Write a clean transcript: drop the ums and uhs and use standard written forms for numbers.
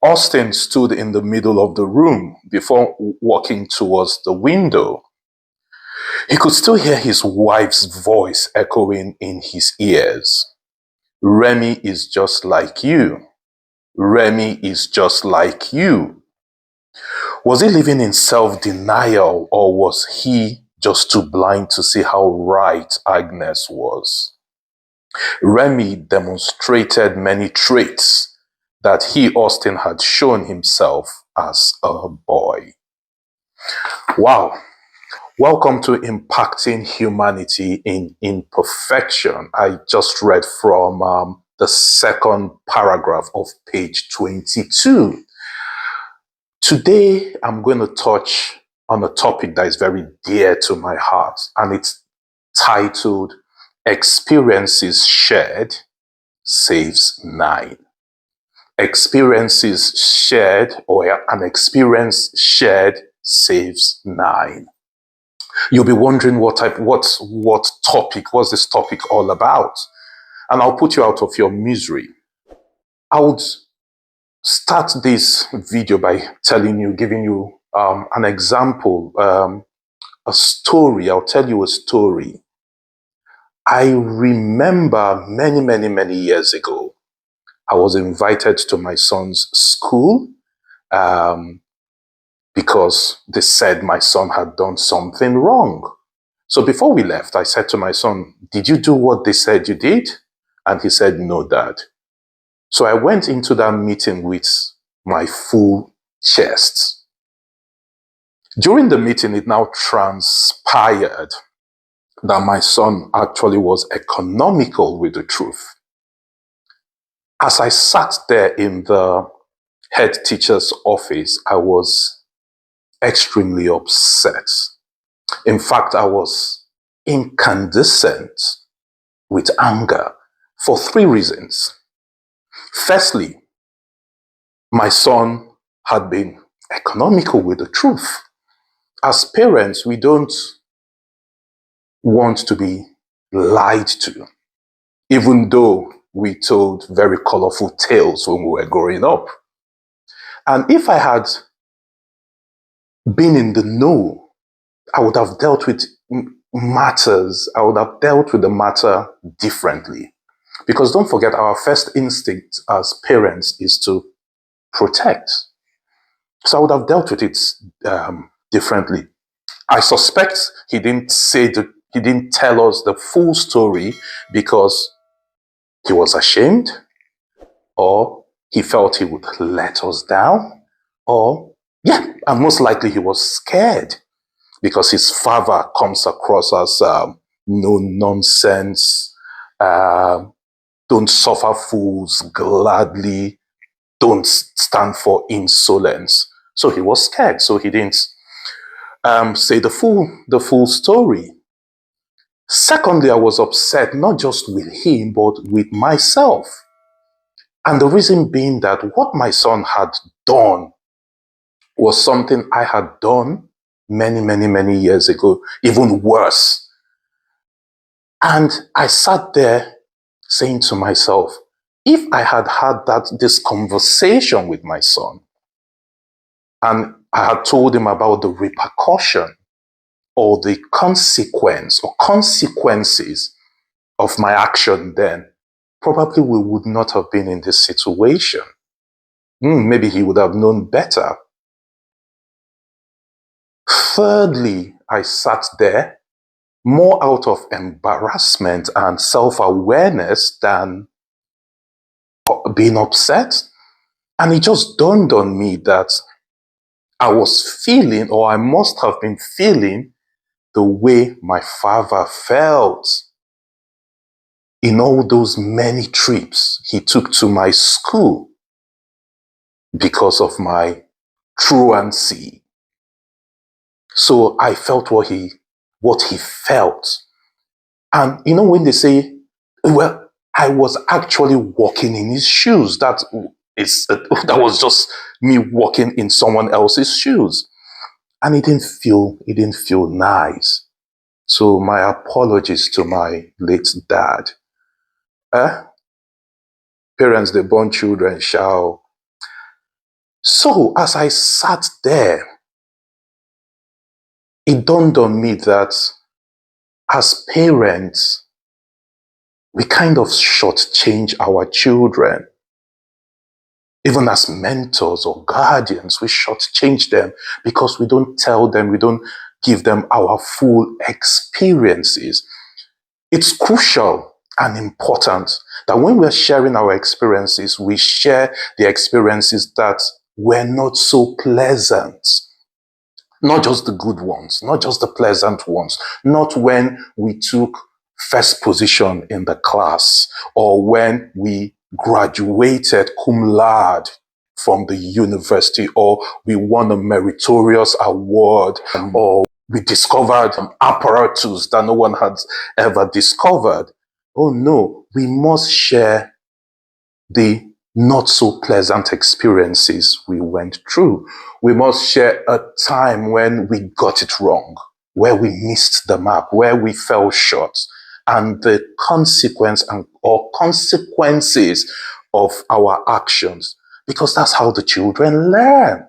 Austin stood in the middle of the room before walking towards the window. He could still hear his wife's voice echoing in his ears. Remy is just like you. Remy is just like you. Was he living in self-denial, or was he just too blind to see how right Agnes was? Remy demonstrated many traits that he, Austin, had shown himself as a boy. Wow. Welcome to Impacting Humanity in Imperfection. I just read from the second paragraph of page 22. Today, I'm going to touch on a topic that is very dear to my heart, and it's titled Experiences Shared Saves 9. Experiences shared, or an experience shared saves 9. You'll be wondering what topic, what's this topic all about? And I'll put you out of your misery. I would start this video by giving you an example, a story. I'll tell you a story. I remember many years ago, I was invited to my son's school because they said my son had done something wrong. So before we left, I said to my son, "Did you do what they said you did?" And he said, "No, Dad." So I went into that meeting with my full chest. During the meeting, it now transpired that my son actually was economical with the truth. As I sat there in the head teacher's office, I was extremely upset. In fact, I was incandescent with anger for 3 reasons. Firstly, my son had been economical with the truth. As parents, we don't want to be lied to, even though we told very colorful tales when we were growing up. And if I had been in the know, I would have dealt with matters. I would have dealt with the matter differently. Because don't forget, our first instinct as parents is to protect. So I would have dealt with it differently. I suspect he didn't tell us the full story because he was ashamed, or he felt he would let us down, and most likely he was scared because his father comes across as no nonsense, don't suffer fools gladly, don't stand for insolence. So he was scared, so he didn't say the full story. Secondly, I was upset not just with him, but with myself. And the reason being that what my son had done was something I had done many years ago, even worse. And I sat there saying to myself, if I had had this conversation with my son, and I had told him about the repercussion or the consequence or consequences of my action then, probably we would not have been in this situation. Maybe he would have known better. Thirdly, I sat there more out of embarrassment and self-awareness than being upset. And it just dawned on me that I was feeling, or I must have been feeling, the way my father felt in all those many trips he took to my school because of my truancy. So I felt what he felt. And you know, when they say, well, I was actually walking in his shoes, that was just me walking in someone else's shoes. And it didn't feel nice. So my apologies to my late dad. Parents, they born children shall So as I sat there, it dawned on me that as parents, we kind of shortchange our children. Even as mentors or guardians, we shortchange them because we don't tell them, we don't give them our full experiences. It's crucial and important that when we're sharing our experiences, we share the experiences that were not so pleasant. Not just the good ones, not just the pleasant ones, not when we took first position in the class or when we graduated cum laude from the university or we won a meritorious award or we discovered apparatus that no one had ever discovered. Oh no, we must share the not so pleasant experiences we went through. We must share a time when we got it wrong, where we missed the mark, where we fell short, and the consequence or consequences of our actions, because that's how the children learn.